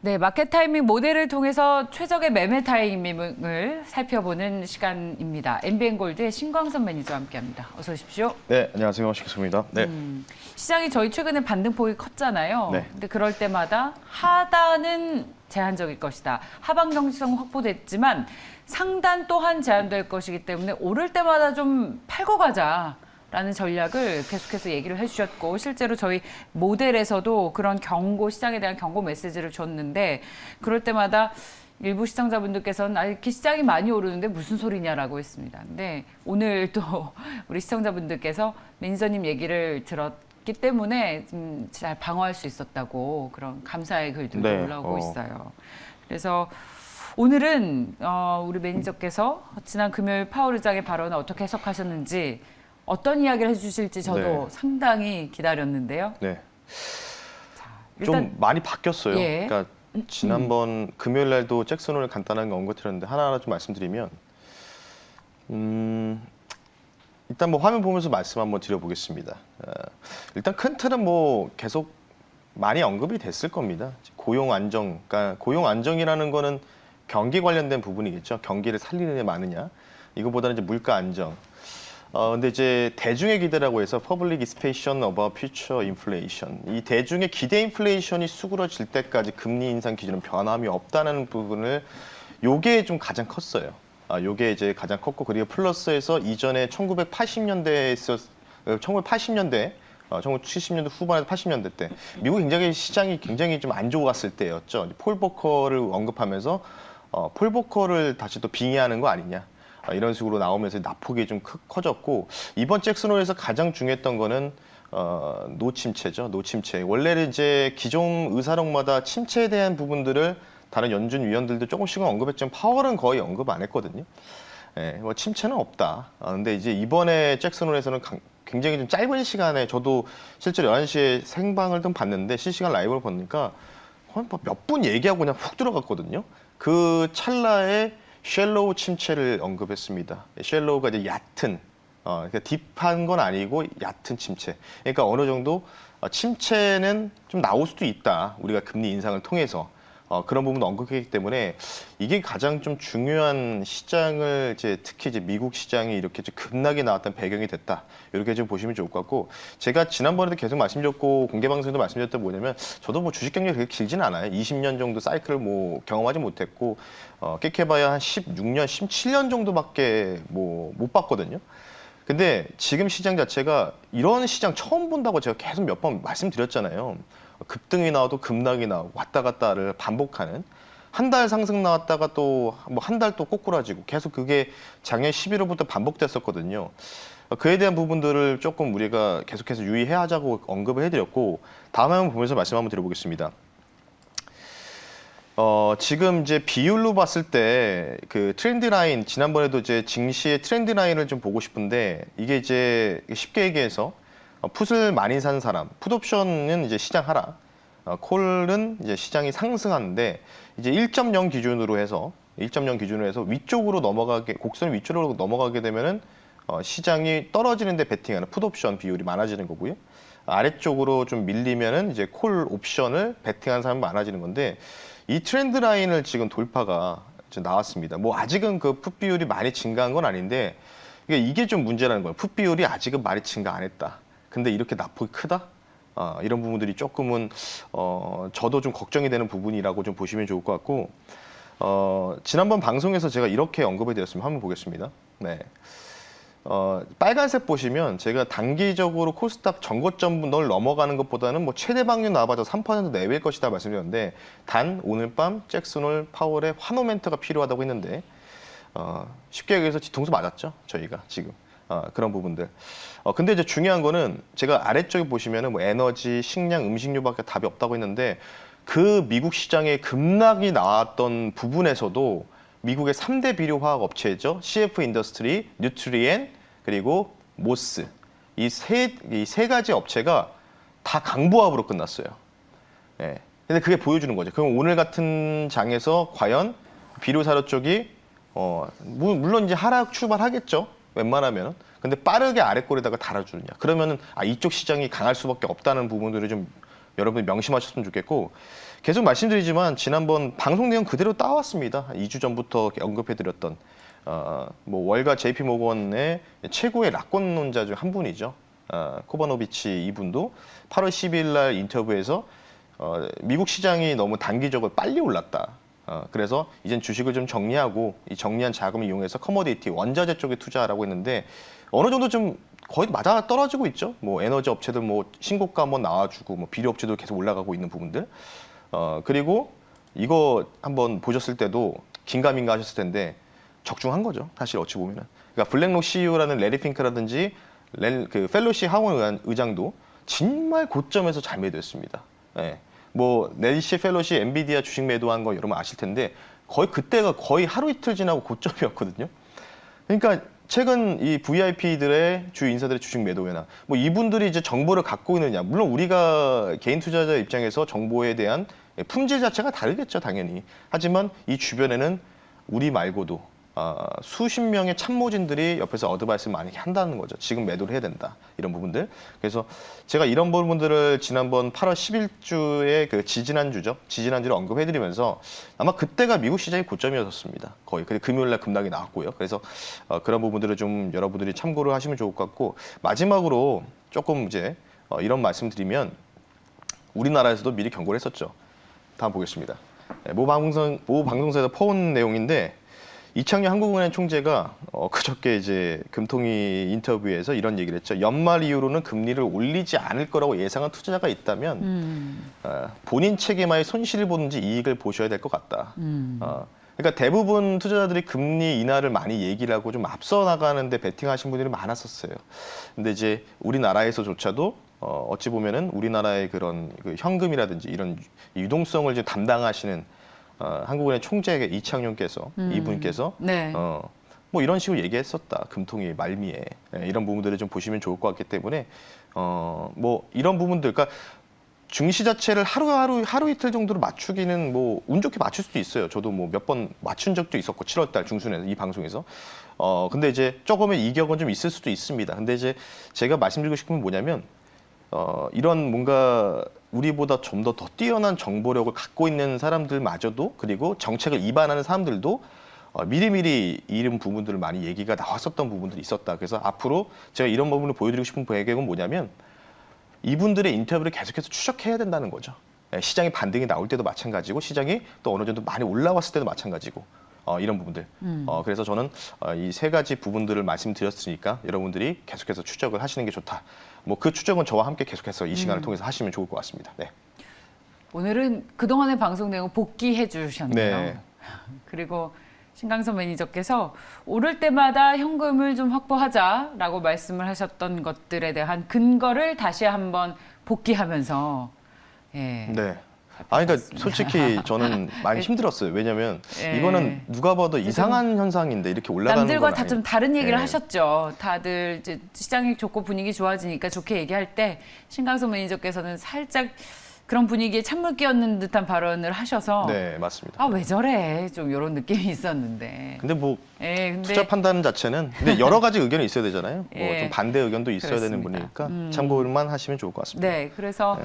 네, 마켓 타이밍 모델을 통해서 최적의 매매 타이밍을 살펴보는 시간입니다. MBN 골드의 신광선 매니저와 함께합니다. 어서 오십시오. 네, 안녕하세요. 신광선입니다. 네. 시장이 저희 최근에 반등폭이 컸잖아요. 네. 근데 그럴 때마다 하단은 제한적일 것이다. 하방 경직성 확보됐지만 상단 또한 제한될 것이기 때문에 오를 때마다 좀 팔고 가자. 라는 전략을 계속해서 얘기를 해주셨고 실제로 저희 모델에서도 그런 경고, 시장에 대한 경고 메시지를 줬는데 그럴 때마다 일부 시청자분들께서는 이렇게 시장이 많이 오르는데 무슨 소리냐라고 했습니다. 근데 오늘 또 우리 시청자분들께서 매니저님 얘기를 들었기 때문에 좀 잘 방어할 수 있었다고 그런 감사의 글들도 네, 올라오고 있어요. 그래서 오늘은 우리 매니저께서 지난 금요일 파월 의장의 발언을 어떻게 해석하셨는지 어떤 이야기를 해주실지 저도 네. 상당히 기다렸는데요. 네. 일단 좀 많이 바뀌었어요. 예. 그러니까 지난번 금요일 날도 잭슨 홀을 간단하게 언급드렸는데 하나하나 좀 말씀드리면 일단 뭐 화면 보면서 말씀 한번 드려보겠습니다. 일단 큰 틀은 뭐 계속 많이 언급이 됐을 겁니다. 고용 안정, 그러니까 고용 안정이라는 거는 경기 관련된 부분이겠죠. 경기를 살리는 데 많으냐. 이거보다는 이제 물가 안정. 근데 이제 대중의 기대라고 해서 Public Expectation about Future Inflation. 이 대중의 기대 인플레이션이 수그러질 때까지 금리 인상 기준은 변함이 없다는 부분을 요게 좀 가장 컸어요. 요게 이제 가장 컸고 그리고 플러스해서 이전에 1980년대에 1980년대 1970년대 후반에서 80년대 때 미국 굉장히 시장이 굉장히 좀 안 좋았을 때였죠. 폴 보커를 언급하면서 폴 보커를 다시 또 빙의하는 거 아니냐. 이런 식으로 나오면서 낙폭이 좀 커졌고 이번 잭슨홀에서 가장 중요했던 거는 노침체죠. 노침체. 원래는 이제 기존 의사록마다 침체에 대한 부분들을 다른 연준 위원들도 조금씩은 언급했지만 파월은 거의 언급 안 했거든요. 예, 뭐 침체는 없다. 근데 이제 이번에 잭슨홀에서는 굉장히 좀 짧은 시간에 저도 실제로 11시에 생방을 좀 봤는데 실시간 라이브를 보니까 몇 분 얘기하고 그냥 훅 들어갔거든요. 그 찰나에 쉘로우 침체를 언급했습니다. 쉘로우가 이제 얕은, 그러니까 딥한 건 아니고 얕은 침체. 그러니까 어느 정도 침체는 좀 나올 수도 있다. 우리가 금리 인상을 통해서. 그런 부분도 언급했기 때문에 이게 가장 좀 중요한 시장을 이제 특히 이제 미국 시장이 이렇게 좀 급락이 나왔던 배경이 됐다. 이렇게 좀 보시면 좋을 것 같고 제가 지난번에도 계속 말씀드렸고 공개 방송에도 말씀드렸던 뭐냐면 저도 뭐 주식 경력이 그렇게 길지는 않아요. 20년 정도 사이클을 뭐 경험하지 못했고 끽해봐야 한 16년, 17년 정도밖에 뭐 못 봤거든요. 근데 지금 시장 자체가 이런 시장 처음 본다고 제가 계속 몇 번 말씀드렸잖아요. 급등이 나와도 급락이 나오고 왔다 갔다를 반복하는 한 달 상승 나왔다가 또 뭐 한 달 또 꼬꾸라지고 계속 그게 작년 11월부터 반복됐었거든요. 그에 대한 부분들을 조금 우리가 계속해서 유의해야 하자고 언급을 해드렸고 다음 화면 보면서 말씀 한번 드려보겠습니다. 지금 이제 비율로 봤을 때 그 트렌드 라인 지난번에도 이제 증시의 트렌드 라인을 좀 보고 싶은데 이게 이제 쉽게 얘기해서 풋을 많이 산 사람, 풋옵션은 이제 시장 하락, 콜은 이제 시장이 상승하는데 이제 1.0 기준으로 해서 위쪽으로 넘어가게 곡선 위쪽으로 넘어가게 되면은 시장이 떨어지는데 베팅하는 풋옵션 비율이 많아지는 거고요. 아래쪽으로 좀 밀리면은 이제 콜 옵션을 베팅하는 사람이 많아지는 건데 이 트렌드 라인을 지금 돌파가 이제 나왔습니다. 뭐 아직은 그 풋 비율이 많이 증가한 건 아닌데 이게 좀 문제라는 거예요. 풋 비율이 아직은 많이 증가 안 했다. 근데 이렇게 낙폭이 크다? 이런 부분들이 조금은 저도 좀 걱정이 되는 부분이라고 좀 보시면 좋을 것 같고 지난번 방송에서 제가 이렇게 언급을 드렸으면 한번 보겠습니다. 네. 빨간색 보시면 제가 단기적으로 코스닥 전고점을 넘어가는 것보다는 뭐 최대 방향 나와봐도 3% 내외일 것이다 말씀드렸는데 단 오늘 밤 잭슨홀 파월의 환호멘트가 필요하다고 했는데 쉽게 얘기해서 뒤통수 맞았죠 저희가 지금 그런 부분들. 근데 이제 중요한 거는 제가 아래쪽에 보시면은 뭐 에너지, 식량, 음식료밖에 답이 없다고 했는데 그 미국 시장에 급락이 나왔던 부분에서도 미국의 3대 비료 화학 업체죠. CF 인더스트리, 뉴트리엔, 그리고 모스. 이 세 가지 업체가 다 강보합으로 끝났어요. 예. 근데 그게 보여주는 거죠. 그럼 오늘 같은 장에서 과연 비료 사료 쪽이 물론 이제 하락 출발하겠죠. 웬만하면. 근데 빠르게 아래꼴에다가 달아주느냐. 그러면은 이쪽 시장이 강할 수밖에 없다는 부분들을 좀 여러분이 명심하셨으면 좋겠고 계속 말씀드리지만 지난번 방송 내용 그대로 따왔습니다. 2주 전부터 언급해드렸던 뭐 월가 JP 모건의 최고의 낙권론자 중 한 분이죠. 코바노비치 이분도 8월 10일 날 인터뷰에서 미국 시장이 너무 단기적으로 빨리 올랐다. 그래서 이젠 주식을 좀 정리하고 이 정리한 자금을 이용해서 커머디티, 원자재 쪽에 투자하라고 했는데 어느 정도 좀 거의 맞아 떨어지고 있죠. 뭐 에너지 업체들 뭐 신고가 한번 나와주고 뭐 비료 업체도 계속 올라가고 있는 부분들. 그리고 이거 한번 보셨을 때도 긴가민가 하셨을 텐데 적중한 거죠. 사실 어찌 보면은. 그러니까 블랙록 CEO라는 레리 핑크라든지 그 펠로시 하원 의장도 정말 고점에서 잘 매도했습니다. 예. 뭐 넬시 펠로시 엔비디아 주식 매도한 거 여러분 아실 텐데 거의 그때가 거의 하루 이틀 지나고 고점이었거든요. 그러니까 최근 이 VIP들의 주 인사들의 주식 매도 외나 뭐 이분들이 이제 정보를 갖고 있느냐, 물론 우리가 개인 투자자 입장에서 정보에 대한 품질 자체가 다르겠죠, 당연히. 하지만 이 주변에는 우리 말고도 수십 명의 참모진들이 옆에서 어드바이스를 많이 한다는 거죠. 지금 매도를 해야 된다. 이런 부분들. 그래서 제가 이런 부분들을 지난번 8월 10일주에 그 지지난주죠. 지지난주를 언급해드리면서 아마 그때가 미국 시장의 고점이었습니다. 거의. 근데 금요일날 급락이 나왔고요. 그래서 그런 부분들을 좀 여러분들이 참고를 하시면 좋을 것 같고 마지막으로 조금 이제 이런 말씀 드리면 우리나라에서도 미리 경고를 했었죠. 다음 보겠습니다. 모 방송사에서 퍼온 내용인데 이창용 한국은행 총재가 그저께 이제 금통위 인터뷰에서 이런 얘기를 했죠. 연말 이후로는 금리를 올리지 않을 거라고 예상한 투자자가 있다면 본인 책임하에 손실을 보는지 이익을 보셔야 될 것 같다. 그러니까 대부분 투자자들이 금리 인하를 많이 얘기를 하고 좀 앞서 나가는데 베팅하신 분들이 많았었어요. 근데 이제 우리나라에서조차도 어찌 보면은 우리나라의 그런 그 현금이라든지 이런 유동성을 이제 담당하시는 한국은행 총재 이창용께서 이분께서 네. 뭐 이런 식으로 얘기했었다. 금통위 말미에 이런 부분들을 좀 보시면 좋을 것 같기 때문에 뭐 이런 부분들, 그러니까 증시 자체를 하루 이틀 정도로 맞추기는 뭐 운 좋게 맞출 수도 있어요. 저도 뭐 몇 번 맞춘 적도 있었고 7월달 중순에 이 방송에서. 근데 이제 조금의 이격은 좀 있을 수도 있습니다. 근데 이제 제가 말씀드리고 싶은 건 뭐냐면 이런 뭔가 우리보다 좀 더 뛰어난 정보력을 갖고 있는 사람들마저도, 그리고 정책을 입안하는 사람들도 미리미리 이런 부분들을 많이 얘기가 나왔었던 부분들이 있었다. 그래서 앞으로 제가 이런 부분을 보여드리고 싶은 배경은 뭐냐면 이분들의 인터뷰를 계속해서 추적해야 된다는 거죠. 시장의 반등이 나올 때도 마찬가지고 시장이 또 어느 정도 많이 올라왔을 때도 마찬가지고 이런 부분들. 그래서 저는 이 세 가지 부분들을 말씀드렸으니까 여러분들이 계속해서 추적을 하시는 게 좋다. 뭐 그 추적은 저와 함께 계속해서 이 시간을 통해서 하시면 좋을 것 같습니다. 네. 오늘은 그동안의 방송 내용 복귀해 주셨네요. 네. 그리고 신강서 매니저께서 오를 때마다 현금을 좀 확보하자라고 말씀을 하셨던 것들에 대한 근거를 다시 한번 복귀하면서 예. 네. 그러니까 솔직히 저는 많이 힘들었어요. 왜냐하면 이거는 누가 봐도 이상한 현상인데 이렇게 올라가는 건 남들과 다 좀 다른 얘기를 예. 하셨죠. 다들 이제 시장이 좋고 분위기 좋아지니까 좋게 얘기할 때 신강서 매니저께서는 살짝 그런 분위기에 찬물 끼얹는 듯한 발언을 하셔서 네, 맞습니다. 아, 왜 저래? 좀 이런 느낌이 있었는데. 근데 뭐 예, 근데 투자 판단 자체는 근데 여러 가지 의견이 있어야 되잖아요. 예. 뭐 좀 반대 의견도 있어야 되는 그렇습니다. 분이니까 참고만 하시면 좋을 것 같습니다. 네, 그래서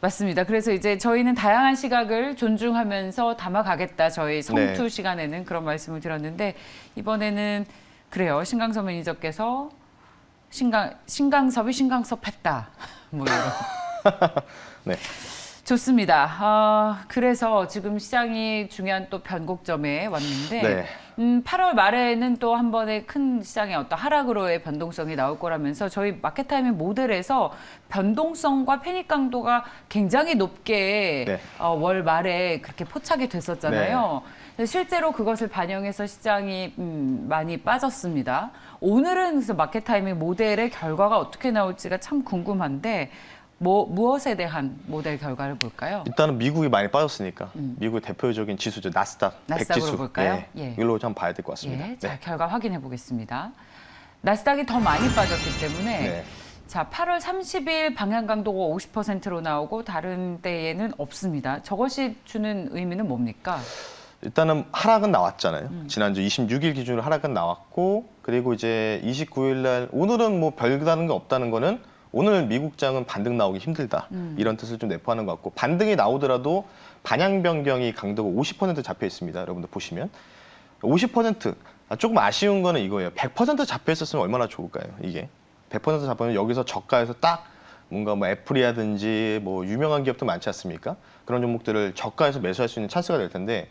맞습니다. 그래서 이제 저희는 다양한 시각을 존중하면서 담아가겠다. 저희 성투 네. 시간에는 그런 말씀을 드렸는데 이번에는 그래요. 신강섭 매니저께서 신강섭이 신강섭했다. 뭐 이런. 네. 좋습니다. 그래서 지금 시장이 중요한 또 변곡점에 왔는데 네. 8월 말에는 또 한 번의 큰 시장의 어떤 하락으로의 변동성이 나올 거라면서 저희 마켓타이밍 모델에서 변동성과 패닉 강도가 굉장히 높게 네. 월 말에 그렇게 포착이 됐었잖아요. 그래서 실제로 그것을 반영해서 시장이 많이 빠졌습니다. 오늘은 그래서 마켓타이밍 모델의 결과가 어떻게 나올지가 참 궁금한데 무엇에 대한 모델 결과를 볼까요? 일단은 미국이 많이 빠졌으니까 미국의 대표적인 지수죠. 나스닥 100 나스닥으로 지수. 볼까요? 예. 예. 이걸로 좀 봐야 될 것 같습니다. 예, 자, 네. 결과 확인해 보겠습니다. 나스닥이 더 많이 빠졌기 때문에 네. 자, 8월 30일 방향 강도가 50%로 나오고 다른 때에는 없습니다. 저것이 주는 의미는 뭡니까? 일단은 하락은 나왔잖아요. 지난주 26일 기준으로 하락은 나왔고, 그리고 이제 29일 날 오늘은 뭐 별다른 게 없다는 거는 오늘 미국장은 반등 나오기 힘들다. 이런 뜻을 좀 내포하는 것 같고 반등이 나오더라도 반향 변경이 강도가 50% 잡혀 있습니다. 여러분들 보시면 50% 조금 아쉬운 거는 이거예요. 100% 잡혀 있었으면 얼마나 좋을까요? 이게 100% 잡히면 여기서 저가에서 딱 뭔가 뭐 애플이라든지 뭐 유명한 기업도 많지 않습니까? 그런 종목들을 저가에서 매수할 수 있는 찬스가 될 텐데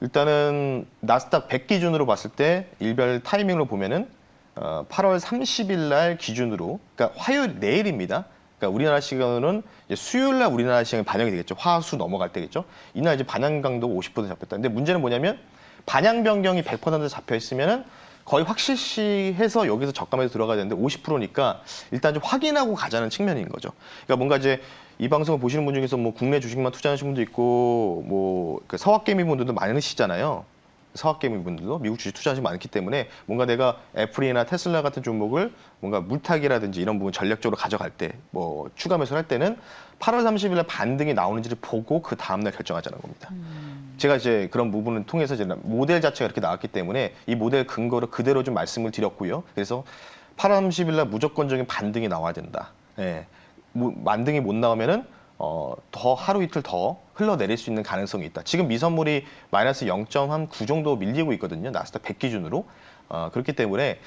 일단은 나스닥 100 기준으로 봤을 때 일별 타이밍으로 보면은 8월 30일 날 기준으로 그러니까 화요일 내일입니다. 그러니까 우리나라 시간으로는 이제 수요일 날 우리나라 시간에 반영이 되겠죠. 화수 넘어갈 때겠죠. 이날 이제 반영 강도가 50% 잡혔다. 근데 문제는 뭐냐면 반향 변경이 100% 잡혀 있으면은 거의 확실시해서 여기서 저가에서 들어가야 되는데 50%니까 일단 좀 확인하고 가자는 측면인 거죠. 그러니까 뭔가 이제 이 방송을 보시는 분 중에서 뭐 국내 주식만 투자하시는 분도 있고 뭐 그 서학개미 분들도 많으시잖아요. 서학개미 분들도 미국 주식 투자하시는 분 많기 때문에 뭔가 내가 애플이나 테슬라 같은 종목을 뭔가 물타기라든지 이런 부분 전략적으로 가져갈 때 뭐 추가 매수를 할 때는 8월 30일 날 반등이 나오는지를 보고 그 다음날 결정하자는 겁니다. 제가 이제 그런 부분을 통해서 이제 모델 자체가 이렇게 나왔기 때문에 이 모델 근거를 그대로 좀 말씀을 드렸고요. 그래서 8월 30일 날 무조건적인 반등이 나와야 된다. 예. 반등이 못 나오면은 더 하루 이틀 더 흘러내릴 수 있는 가능성이 있다. 지금 미선물이 마이너스 0.9 정도 밀리고 있거든요. 나스닥 100 기준으로. 그렇기 때문에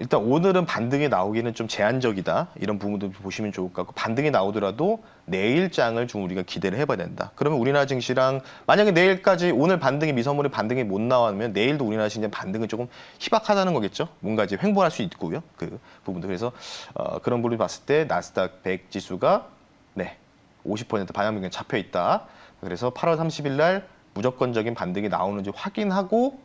일단 오늘은 반등이 나오기는 좀 제한적이다. 이런 부분도 보시면 좋을 것 같고 반등이 나오더라도 내일장을 좀 우리가 기대를 해봐야 된다. 그러면 우리나라 증시랑 만약에 내일까지 오늘 반등이 미선물이 반등이 못 나오면 내일도 우리나라 증시 반등은 조금 희박하다는 거겠죠. 뭔가 이제 횡보할 수 있고요. 그 부분도 그래서 그런 부분을 봤을 때 나스닥 100 지수가 50% 반향변경 잡혀 있다. 그래서 8월 30일 날 무조건적인 반등이 나오는지 확인하고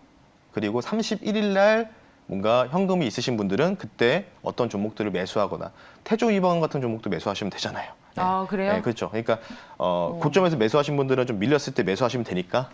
그리고 31일 날 뭔가 현금이 있으신 분들은 그때 어떤 종목들을 매수하거나 태조 이방 같은 종목도 매수하시면 되잖아요. 네. 아, 그래요? 네, 그렇죠. 그러니까 고점에서 매수하신 분들은 좀 밀렸을 때 매수하시면 되니까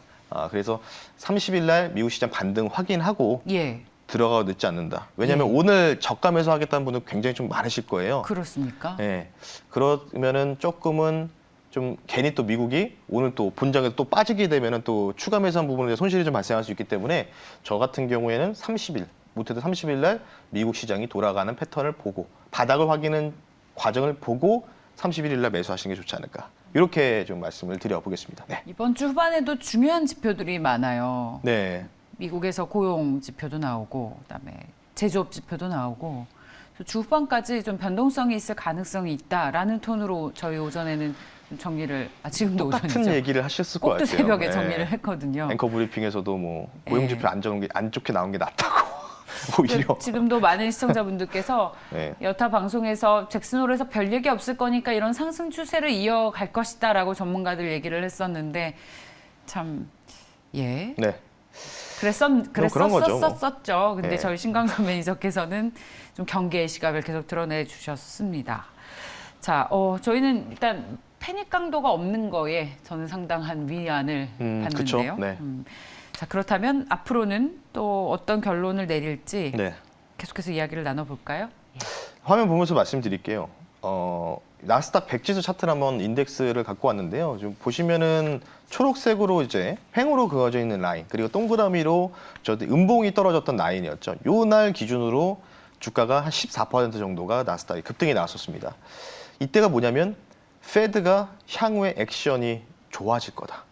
그래서 30일 날 미국 시장 반등 확인하고 예. 들어가도 늦지 않는다. 왜냐하면 예. 오늘 저가 매수하겠다는 분들 굉장히 좀 많으실 거예요. 그렇습니까? 네. 그러면은 조금은 좀 괜히 또 미국이 오늘 또 본장에서 또 빠지게 되면은 또 추가 매수한 부분에 손실이 좀 발생할 수 있기 때문에 저 같은 경우에는 30일 못해도 30일 날 미국 시장이 돌아가는 패턴을 보고 바닥을 확인하는 과정을 보고 31일 날 매수하시는 게 좋지 않을까. 이렇게 좀 말씀을 드려보겠습니다. 네. 이번 주 후반에도 중요한 지표들이 많아요. 네. 미국에서 고용 지표도 나오고 그다음에 제조업 지표도 나오고 주 후반까지 좀 변동성이 있을 가능성이 있다라는 톤으로 저희 오전에는 좀 정리를 지금도 똑같은 오전이죠. 얘기를 하셨을 것 꼭두 같아요. 새벽에 네. 정리를 했거든요. 앵커 브리핑에서도 뭐 고용 지표 안 좋게 나온 게 낫다고 오히려. 지금도 많은 시청자분들께서 네. 여타 방송에서 잭슨홀에서 별 얘기 없을 거니까 이런 상승 추세를 이어갈 것이다라고 전문가들 얘기를 했었는데 참 예. 네. 그랬었죠. 뭐. 근데 네. 저희 신광선 매니저께서는 좀 경계의 시각을 계속 드러내 주셨습니다. 자, 저희는 일단 패닉 강도가 없는 거에 저는 상당한 위안을 받는데요. 그쵸? 네. 자, 그렇다면 앞으로는 또 어떤 결론을 내릴지 네. 계속해서 이야기를 나눠볼까요? 화면 보면서 말씀드릴게요. 나스닥 100 지수 차트를 한번 인덱스를 갖고 왔는데요. 좀 보시면은 초록색으로 이제 횡으로 그어져 있는 라인, 그리고 동그라미로 저 음봉이 떨어졌던 라인이었죠. 요 날 기준으로 주가가 한 14% 정도가 나스닥이 급등이 나왔었습니다. 이때가 뭐냐면 페드가 향후에 액션이 좋아질 거다.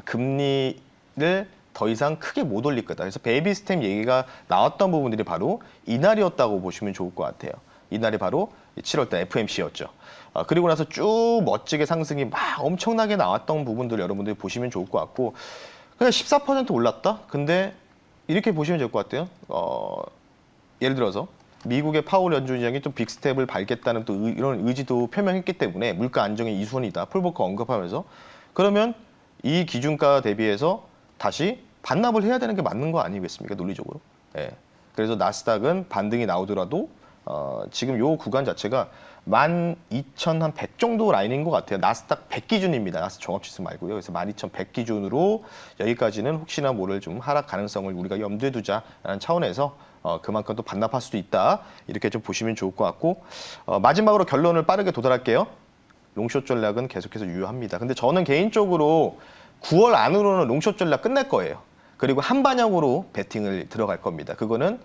금리를 더 이상 크게 못 올릴 거다. 그래서 베이비 스텝 얘기가 나왔던 부분들이 바로 이날이었다고 보시면 좋을 것 같아요. 이날이 바로 7월달 FMC였죠. 그리고 나서 쭉 멋지게 상승이 막 엄청나게 나왔던 부분들 여러분들이 보시면 좋을 것 같고 그냥 14% 올랐다? 근데 이렇게 보시면 될 것 같아요. 예를 들어서 미국의 파월 연준의장이 또 빅스텝을 밟겠다는 또 이런 의지도 표명했기 때문에 물가 안정의 이순이다. 폴버커 언급하면서 그러면 이 기준가 대비해서 다시 반납을 해야 되는 게 맞는 거 아니겠습니까? 논리적으로. 예. 그래서 나스닥은 반등이 나오더라도 지금 요 구간 자체가 12,100 정도 라인인 것 같아요. 나스닥 100 기준입니다. 나스닥 종합지수 말고요. 그래서 12,100 기준으로 여기까지는 혹시나 모를 좀 하락 가능성을 우리가 염두에 두자라는 차원에서 그만큼 또 반납할 수도 있다. 이렇게 좀 보시면 좋을 것 같고 마지막으로 결론을 빠르게 도달할게요. 롱숏 전략은 계속해서 유효합니다. 근데 저는 개인적으로 9월 안으로는 롱숏 전략 끝낼 거예요. 그리고 한 반영으로 베팅을 들어갈 겁니다. 그거는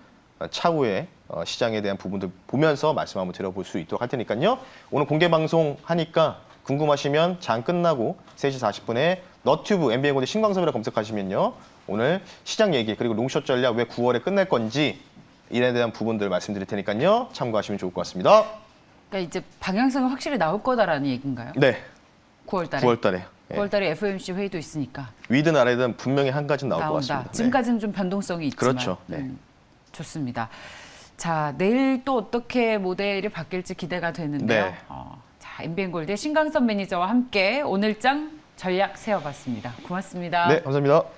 차후에 시장에 대한 부분들 보면서 말씀 한번 드려볼 수 있도록 할 테니까요. 오늘 공개 방송 하니까 궁금하시면 장 끝나고 3시 40분에 너튜브 MBN고대 신광섭이라 검색하시면요. 오늘 시장 얘기 그리고 롱숏 전략 왜 9월에 끝낼 건지 이에 대한 부분들 말씀드릴 테니까요. 참고하시면 좋을 것 같습니다. 그러니까 이제 방향성이 확실히 나올 거다라는 얘기인가요? 네, 9월 달에. 9월 달에. 9월 달에 FOMC 회의도 있으니까. 위든 아래든 분명히 한 가지는 나올 것 나온다. 같습니다. 네. 지금까지는 좀 변동성이 있지만. 그렇죠. 네. 좋습니다. 자, 내일 또 어떻게 모델이 바뀔지 기대가 되는데요. 네. 자, MBN골드의 신강선 매니저와 함께 오늘장 전략 세워봤습니다. 고맙습니다. 네, 감사합니다.